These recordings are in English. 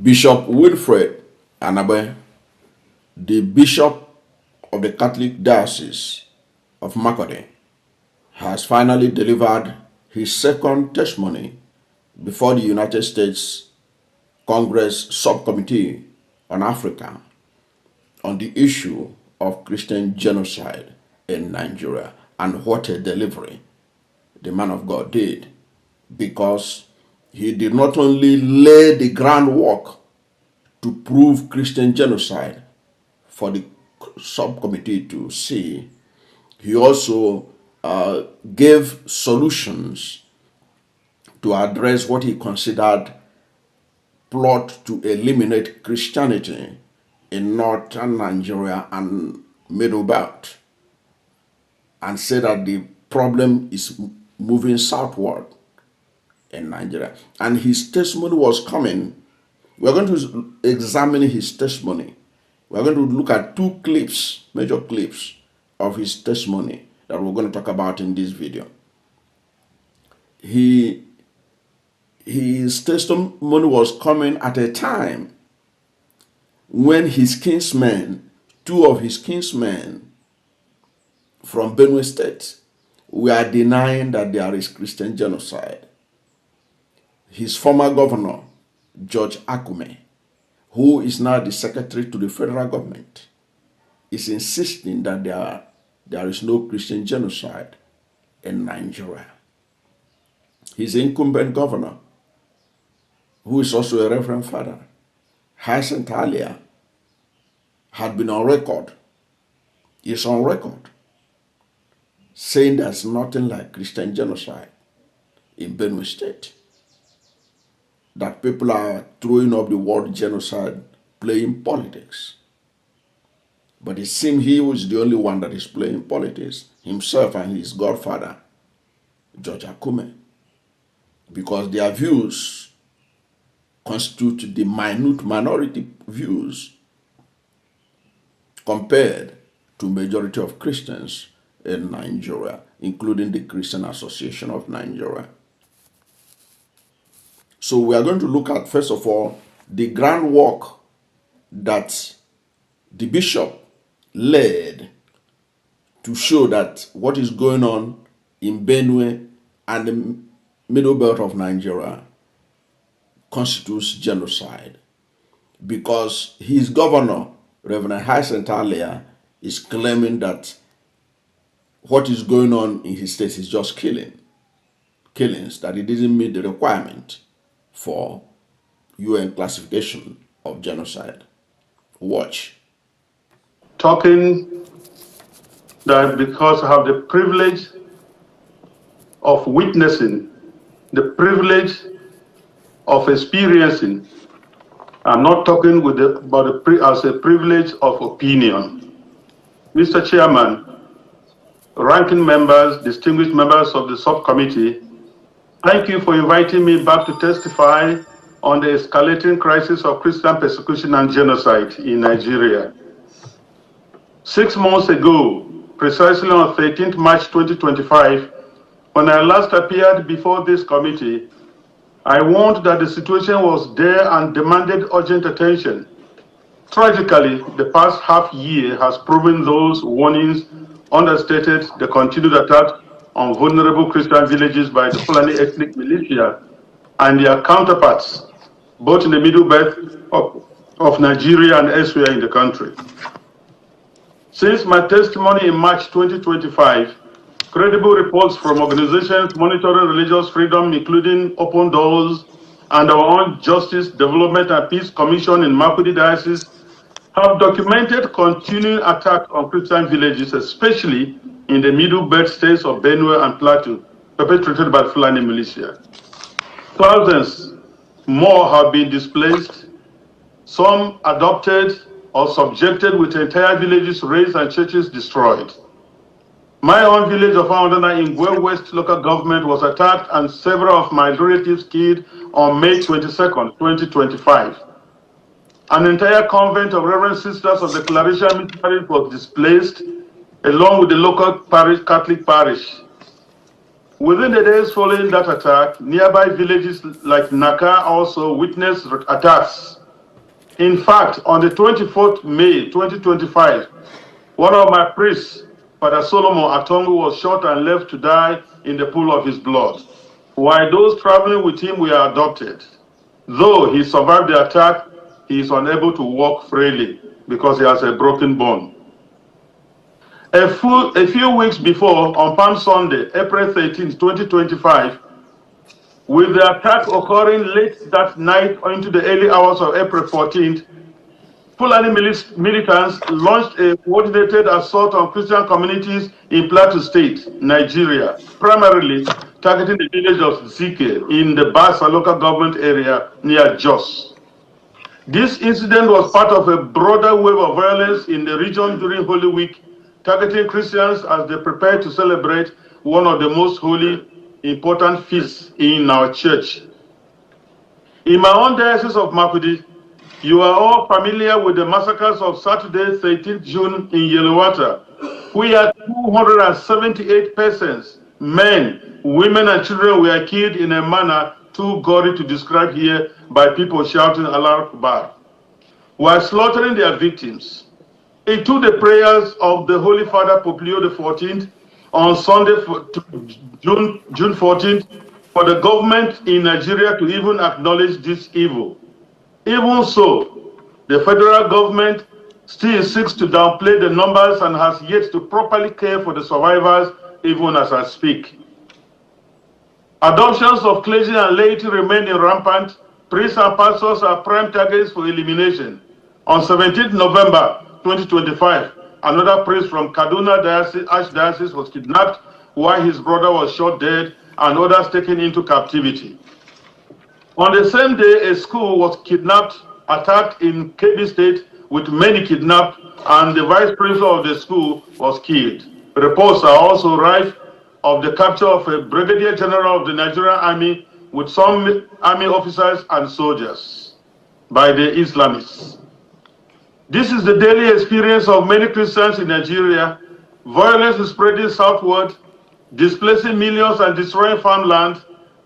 Bishop Wilfred Anagbe, the Bishop of the Catholic Diocese of Makurdi, has finally delivered his second testimony before the United States Congress Subcommittee on Africa on the issue of Christian genocide in Nigeria, and what a delivery the man of God did, because he did not only lay the groundwork to prove Christian genocide for the subcommittee to see, he also gave solutions to address what he considered plot to eliminate Christianity in northern Nigeria and Middle Belt, and said that the problem is moving southward in Nigeria. And his testimony was coming. We're going to examine his testimony. We're going to look at two clips, major clips of his testimony that we're going to talk about in this video. His testimony was coming at a time when his kinsmen, two of his kinsmen from Benue State, were denying that there is Christian genocide. His former governor, George Akume, who is now the secretary to the federal government, is insisting that there is no Christian genocide in Nigeria. His incumbent governor, who is also a Reverend Father, Hyacinth Alia, had been on record, is on record, saying there's nothing like Christian genocide in Benue State. That people are throwing up the word genocide, playing politics. But it seems he was the only one that is playing politics, himself and his godfather, George Akume, because their views constitute the minute minority views compared to majority of Christians in Nigeria, including the Christian Association of Nigeria. So we are going to look at, first of all, the groundwork that the bishop led to show that what is going on in Benue and the middle belt of Nigeria constitutes genocide, because his governor, Reverend Hyacinth Alia, is claiming that what is going on in his state is just killings, that it didn't meet the requirement for UN classification of genocide. Watch. Talking that because I have the privilege of witnessing, the privilege of experiencing, I'm not talking as a privilege of opinion. Mr. Chairman, ranking members, distinguished members of the subcommittee, thank you for inviting me back to testify on the escalating crisis of Christian persecution and genocide in Nigeria. 6 months ago, precisely on 13th March 2025, when I last appeared before this committee, I warned that the situation was there and demanded urgent attention. Tragically, the past half year has proven those warnings understated the continued attack on vulnerable Christian villages by the Fulani ethnic militia and their counterparts, both in the middle belt of Nigeria and elsewhere in the country. Since my testimony in March 2025, credible reports from organizations monitoring religious freedom, including Open Doors and our own Justice, Development and Peace Commission in Makurdi Diocese, have documented continuing attacks on Christian villages, especially in the middle belt states of Benue and Plateau, perpetrated by Fulani militia. Thousands more have been displaced, some adopted or subjected, with entire villages razed and churches destroyed. My own village of Aondana in Gwe West local government was attacked and several of my relatives killed on May 22nd, 2025. An entire convent of Reverend Sisters of the Clarisha Missionaries was displaced, along with the local Catholic parish. Within the days following that attack, nearby villages like Naka also witnessed attacks In fact, on the 24th May 2025, one of my priests, Father Solomon Atongu, was shot and left to die in the pool of his blood, while those traveling with him were adopted. Though he survived the attack, he is unable to walk freely because he has a broken bone. A few weeks before, on Palm Sunday, April 13, 2025, with the attack occurring late that night into the early hours of April 14th, Fulani militants launched a coordinated assault on Christian communities in Plateau State, Nigeria, primarily targeting the village of Zike in the Basa local government area near Jos. This incident was part of a broader wave of violence in the region during Holy Week, targeting Christians as they prepare to celebrate one of the most holy, important feasts in our church. In my own diocese of Makurdi, you are all familiar with the massacres of Saturday, 13th June in Yellowater, where 278 persons, men, women, and children were killed in a manner too gory to describe here by people shouting Allah Akbar, while slaughtering their victims. It took the prayers of the Holy Father Pope Leo XIV on Sunday, June 14th, for the government in Nigeria to even acknowledge this evil. Even so, the federal government still seeks to downplay the numbers and has yet to properly care for the survivors, even as I speak. Adoptions of clergy and laity remain rampant. Priests and pastors are prime targets for elimination. On 17th November 2025, another priest from Kaduna Archdiocese was kidnapped while his brother was shot dead and others taken into captivity. On the same day, a school was attacked in Kebbi State with many kidnapped, and the vice principal of the school was killed. Reports are also rife of the capture of a brigadier general of the Nigerian army with some army officers and soldiers by the Islamists. This is the daily experience of many Christians in Nigeria. Violence is spreading southward, displacing millions and destroying farmland,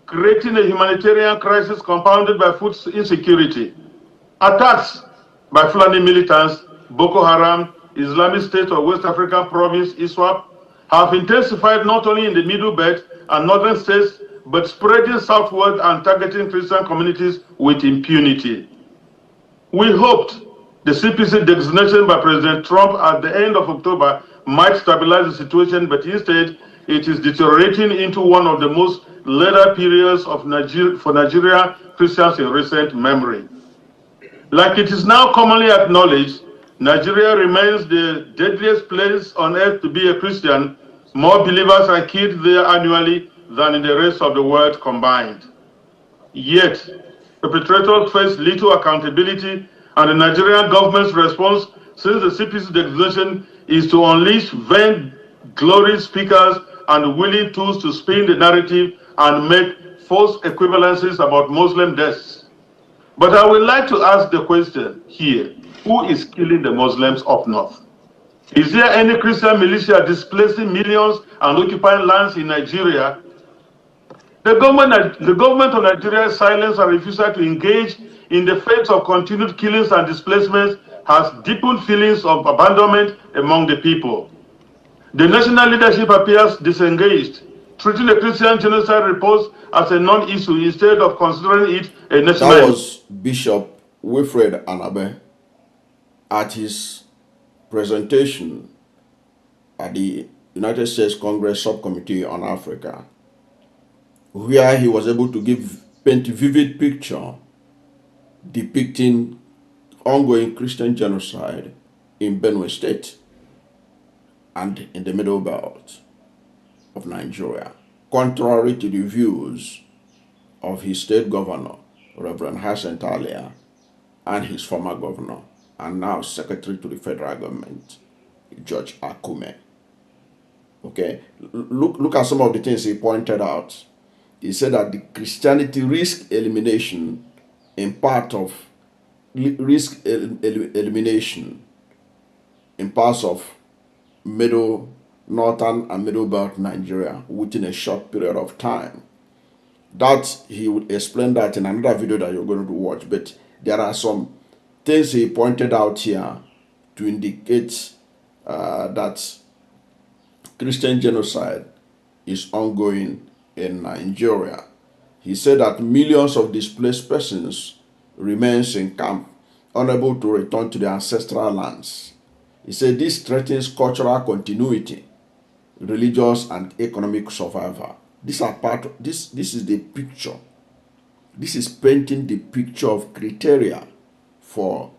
creating a humanitarian crisis compounded by food insecurity. Attacks by Fulani militants, Boko Haram, Islamic State of West African Province, ISWAP, have intensified not only in the Middle Belt and northern states, but spreading southward and targeting Christian communities with impunity. We hoped the CPC designation by President Trump at the end of October might stabilize the situation, but instead it is deteriorating into one of the most later periods for Nigerian Christians in recent memory. Like it is now commonly acknowledged, Nigeria remains the deadliest place on earth to be a Christian. More believers are killed there annually than in the rest of the world combined. Yet, perpetrators face little accountability, and the Nigerian government's response since the CPC designation is to unleash vain glory speakers and willing tools to spin the narrative and make false equivalencies about Muslim deaths. But I would like to ask the question here, who is killing the Muslims up north? Is there any Christian militia displacing millions and occupying lands in Nigeria? The government of Nigeria's silence and refusal to engage in the face of continued killings and displacements has deepened feelings of abandonment among the people. The national leadership appears disengaged, treating the Christian genocide report as a non-issue instead of considering it a national issue. That was Bishop Wilfred Anagbe at his presentation at the United States Congress Subcommittee on Africa, where he was able to paint a vivid picture depicting ongoing Christian genocide in Benue State and in the Middle Belt of Nigeria, contrary to the views of his state governor, Reverend Hassan Talia, and his former governor, and now secretary to the federal government, George Akume. Okay, look at some of the things he pointed out. He said that the Christianity risk elimination in part of elimination in parts of northern and middle belt Nigeria within a short period of time. That he would explain that in another video that you're going to watch, but there are some things he pointed out here to indicate that Christian genocide is ongoing in Nigeria. He said that millions of displaced persons remains in camp, unable to return to their ancestral lands. He said this threatens cultural continuity, religious and economic survival. These are part of, this is the picture. This is painting the picture of criteria for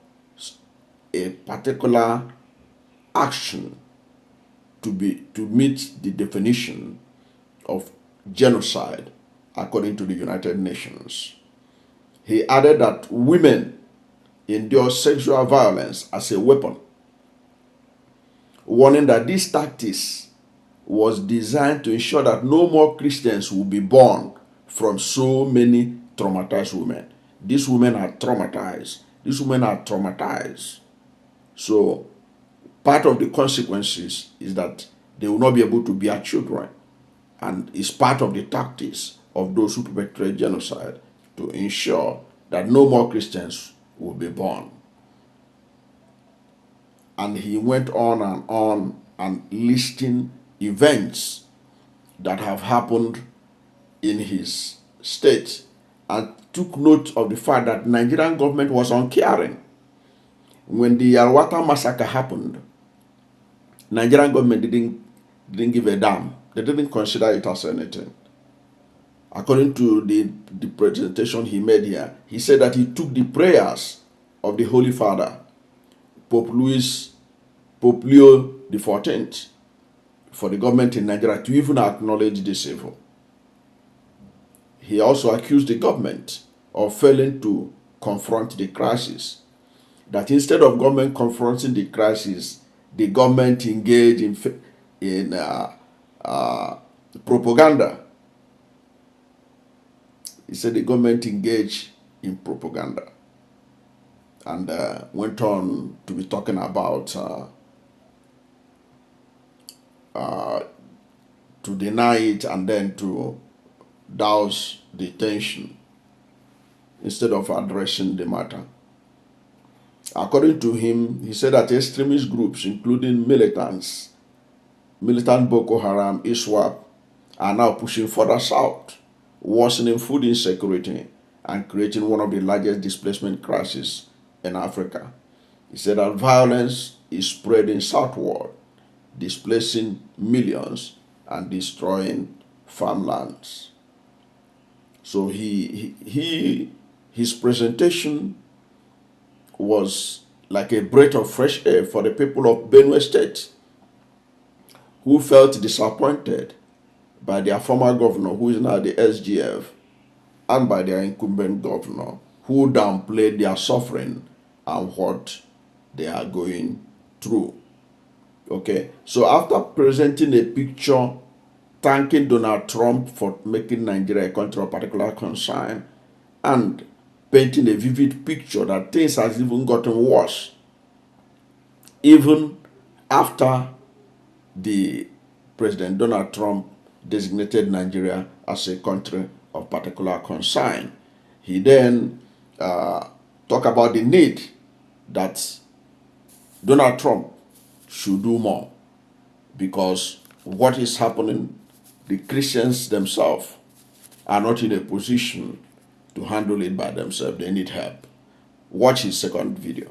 a particular action to meet the definition of genocide according to the United Nations. He added that women endure sexual violence as a weapon, warning that this tactics was designed to ensure that no more Christians will be born from so many traumatized women. These women are traumatized. These women are traumatized. So part of the consequences is that they will not be able to bear children. And it's part of the tactics of those who perpetrate genocide to ensure that no more Christians will be born. And he went on and listing events that have happened in his state, and took note of the fact that Nigerian government was uncaring. When the Alwata massacre happened, Nigerian government didn't give a damn. They didn't consider it as anything. According to the presentation he made here, he said that he took the prayers of the Holy Father, Pope Leo XIV, for the government in Nigeria to even acknowledge this evil. He also accused the government of failing to confront the crisis. That instead of government confronting the crisis, the government engaged in propaganda. He said the government engaged in propaganda, and went on to be talking about to deny it and then to douse the tension instead of addressing the matter. According to him, he said that extremist groups, including militant Boko Haram, ISWAP, are now pushing further south, worsening food insecurity and creating one of the largest displacement crises in Africa. He said that violence is spreading southward, displacing millions and destroying farmlands. So his presentation was like a breath of fresh air for the people of Benue State, who felt disappointed by their former governor, who is now the SGF, and by their incumbent governor, who downplayed their suffering and what they are going through. Okay, so after presenting a picture thanking Donald Trump for making Nigeria a country of particular concern, and painting a vivid picture that things has even gotten worse, even after the President Donald Trump designated Nigeria as a country of particular concern. He then talked about the need that Donald Trump should do more, because what is happening, the Christians themselves are not in a position to handle it by themselves. They need help. Watch his second video.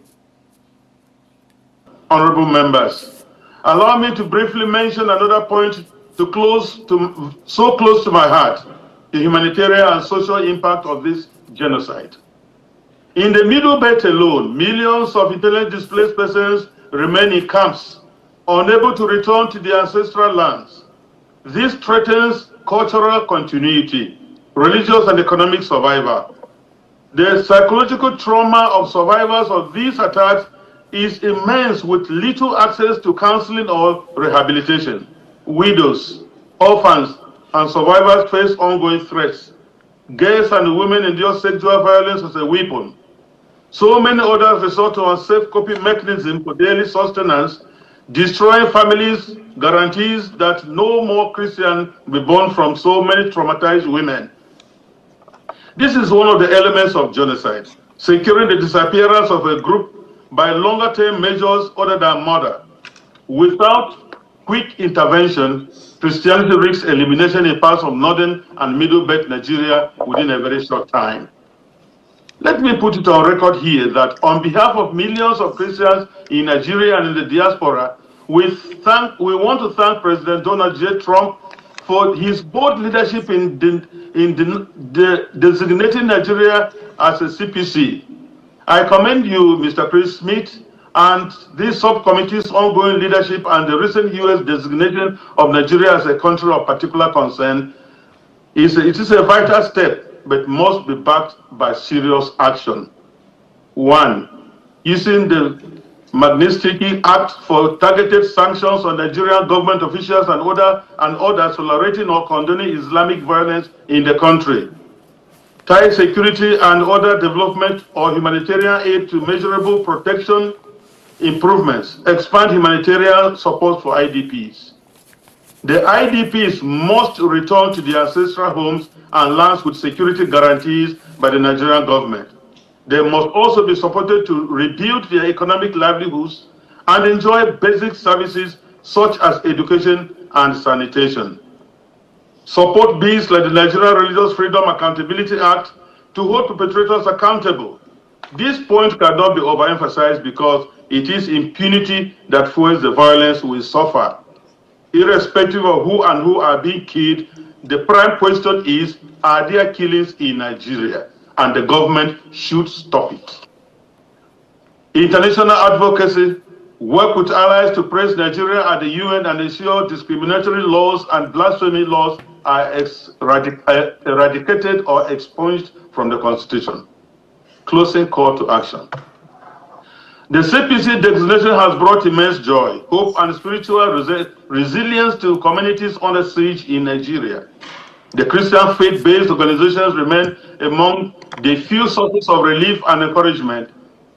Honorable members, allow me to briefly mention another point so close to my heart, the humanitarian and social impact of this genocide. In the Middle Belt alone, millions of internally displaced persons remain in camps, unable to return to their ancestral lands. This threatens cultural continuity, religious and economic survival. The psychological trauma of survivors of these attacks is immense, with little access to counseling or rehabilitation. Widows, orphans, and survivors face ongoing threats. Girls and women endure sexual violence as a weapon. So many others resort to unsafe coping mechanisms for daily sustenance, destroying families, guarantees that no more Christians will be born from so many traumatized women. This is one of the elements of genocide. securing the disappearance of a group by longer-term measures other than murder. Without quick intervention, Christianity risks elimination in parts of northern and middle belt Nigeria within a very short time. Let me put it on record here that on behalf of millions of Christians in Nigeria and in the diaspora, we want to thank President Donald J. Trump for his bold leadership in designating Nigeria as a CPC. I commend you, Mr. Chris Smith, and this subcommittee's ongoing leadership and the recent U.S. designation of Nigeria as a country of particular concern. It is a vital step, but must be backed by serious action. 1. Using the Magnitsky Act for targeted sanctions on Nigerian government officials and others tolerating or condoning Islamic violence in the country. Tie security and other development or humanitarian aid to measurable protection improvements. Expand humanitarian support for IDPs. The IDPs must return to their ancestral homes and lands with security guarantees by the Nigerian government. They must also be supported to rebuild their economic livelihoods and enjoy basic services such as education and sanitation. Support bills like the Nigerian Religious Freedom Accountability Act to hold perpetrators accountable. This point cannot be overemphasized because it is impunity that fuels the violence we suffer. Irrespective of who are being killed, the prime question is, are there killings in Nigeria? And the government should stop it. International advocacy, work with allies to praise Nigeria at the UN and ensure discriminatory laws and blasphemy laws are eradicated or expunged from the Constitution. Closing call to action. The CPC designation has brought immense joy, hope, and spiritual resilience to communities under siege in Nigeria. The Christian faith-based organizations remain among the few sources of relief and encouragement,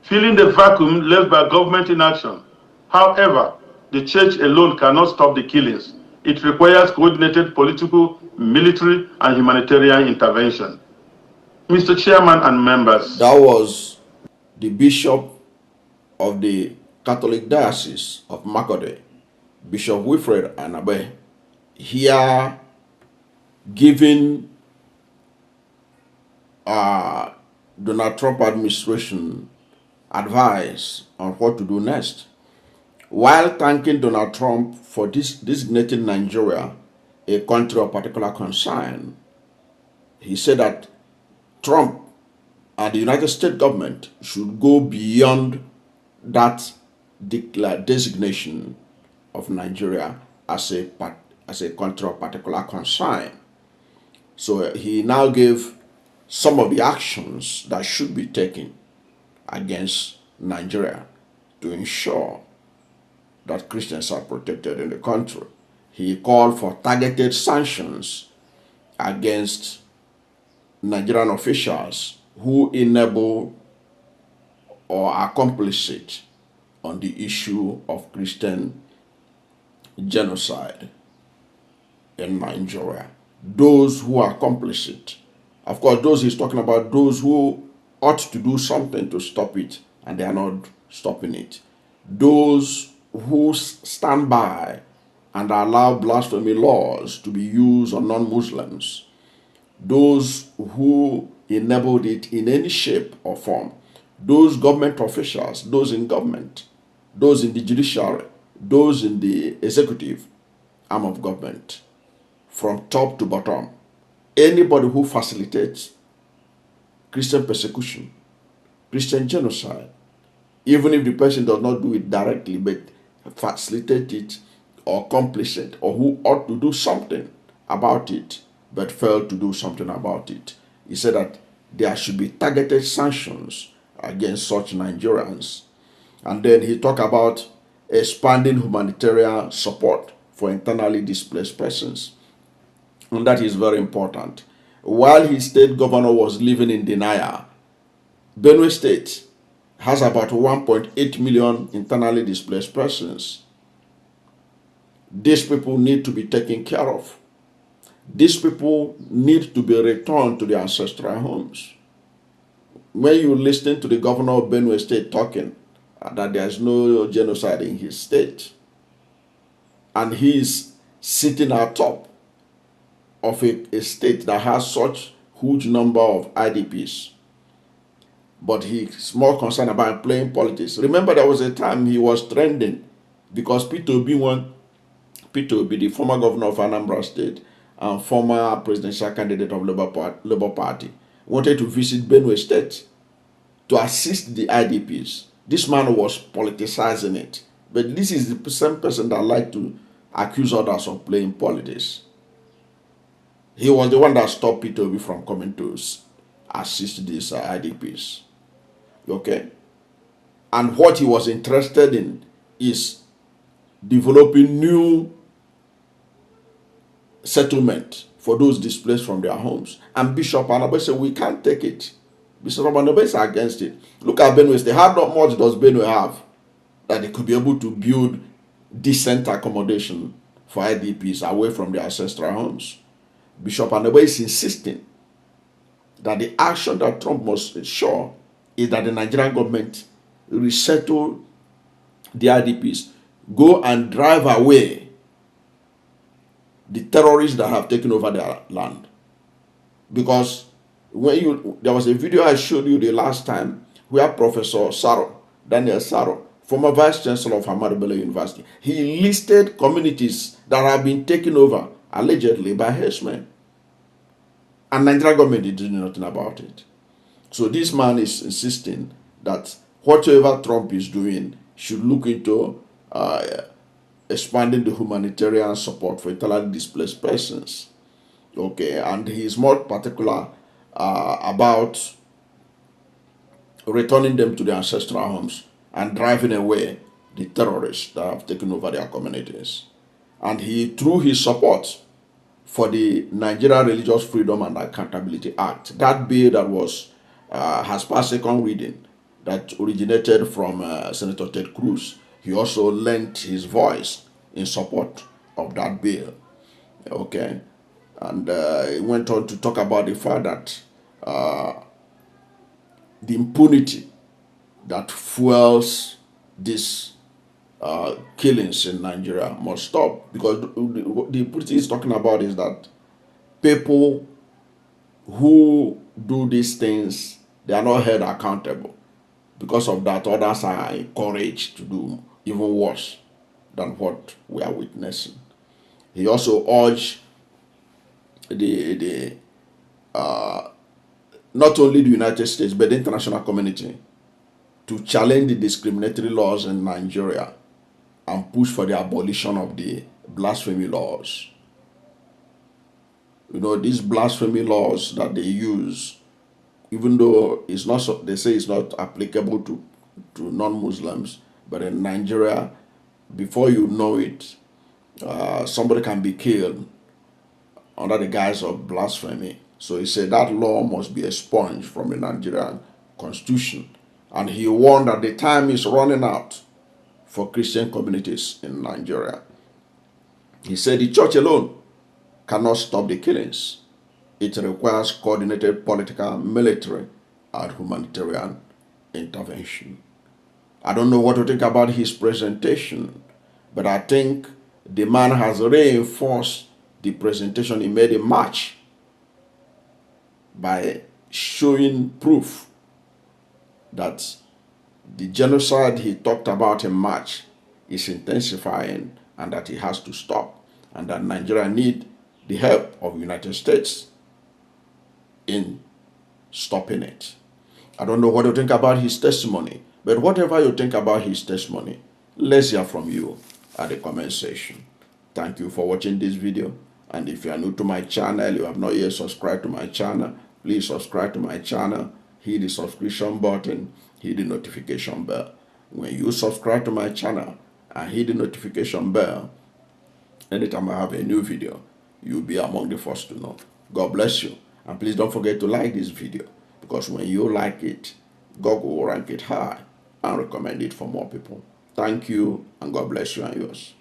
filling the vacuum left by government inaction. However, the church alone cannot stop the killings. It requires coordinated political, military, and humanitarian intervention. Mr. Chairman and members. That was the Bishop of the Catholic Diocese of Makurdi, Bishop Wilfred Anagbe, here giving Donald Trump administration advice on what to do next, while thanking Donald Trump for designating Nigeria a country of particular concern. He said that Trump and the United States government should go beyond that designation of Nigeria as a country of particular concern. So he now gave some of the actions that should be taken against Nigeria to ensure that Christians are protected in the country. He called for targeted sanctions against Nigerian officials who enable or are complicit on the issue of Christian genocide in Nigeria. Those who are complicit, of course, those he's talking about, those who ought to do something to stop it and they are not stopping it. Those who stand by and allow blasphemy laws to be used on non-Muslims. Those who enabled it in any shape or form. Those government officials, those in government, those in the judiciary, those in the executive arm of government, from top to bottom. Anybody who facilitates Christian persecution, Christian genocide, even if the person does not do it directly, but facilitate it or complicit, or who ought to do something about it, but failed to do something about it. He said that there should be targeted sanctions against such Nigerians. And then he talked about expanding humanitarian support for internally displaced persons. And that is very important. While his state governor was living in denial, Benue State has about 1.8 million internally displaced persons. These people need to be taken care of. These people need to be returned to their ancestral homes. when you listen to the governor of Benue State talking that there's no genocide in his state, and he's sitting atop of a state that has such huge number of IDPs, but he's more concerned about playing politics. Remember, there was a time he was trending because Peter Obi, the former governor of Anambra State and former presidential candidate of Labour Party, wanted to visit Benue State to assist the IDPs. This man was politicizing it. But this is the same person that liked to accuse others of playing politics. He was the one that stopped Peter Obi from coming to assist these IDPs. Okay? And what he was interested in is developing new settlement for those displaced from their homes. And Bishop Anagbe said, we can't take it. Bishop Anagbe is against it. Look at Benue State. How much does Benue have that they could be able to build decent accommodation for IDPs away from their ancestral homes? Bishop Anagbe is insisting that the action that Trump must ensure is that the Nigerian government resettle the IDPs, go and drive away the terrorists that have taken over their land. Because there was a video I showed you the last time where Professor Daniel Saro, former Vice Chancellor of Ahmadu Bello University, he listed communities that have been taken over allegedly by herdsmen. And Nigerian government did nothing about it. So this man is insisting that whatever Trump is doing should look into expanding the humanitarian support for internally displaced persons. Okay, and he is more particular about returning them to their ancestral homes and driving away the terrorists that have taken over their communities. And he, through his support for the Nigeria Religious Freedom and Accountability Act, that bill that was has passed second reading, that originated from Senator Ted Cruz, he also lent his voice in support of that bill. Okay, and he went on to talk about the fact that the impunity that fuels these killings in Nigeria must stop, because the impunity he's talking about is that people who do these things, they are not held accountable. Because of that, others are encouraged to do even worse than what we are witnessing. He also urged not only the United States but the international community to challenge the discriminatory laws in Nigeria and push for the abolition of the blasphemy laws. You know, these blasphemy laws that they use, even though it's not, they say it's not applicable to non-Muslims, but in Nigeria, before you know it, somebody can be killed under the guise of blasphemy. So he said that law must be expunged from the Nigerian constitution. And he warned that the time is running out for Christian communities in Nigeria. He said the church alone cannot stop the killings. It requires coordinated political, military, and humanitarian intervention. I don't know what to think about his presentation, but I think the man has reinforced the presentation he made in March by showing proof that the genocide he talked about in March is intensifying and that it has to stop, and that Nigeria needs the help of the United States in stopping it. I don't know what you think about his testimony, but whatever you think about his testimony, let's hear from you at the comment section. Thank you for watching this video, and if you are new to my channel, you have not yet subscribed to my channel, please subscribe to my channel, hit the subscription button, hit the notification bell. When you subscribe to my channel and hit the notification bell, anytime I have a new video, you'll be among the first to know. God bless you. And please don't forget to like this video, because when you like it, God will rank it high and recommend it for more people. Thank you, and God bless you and yours.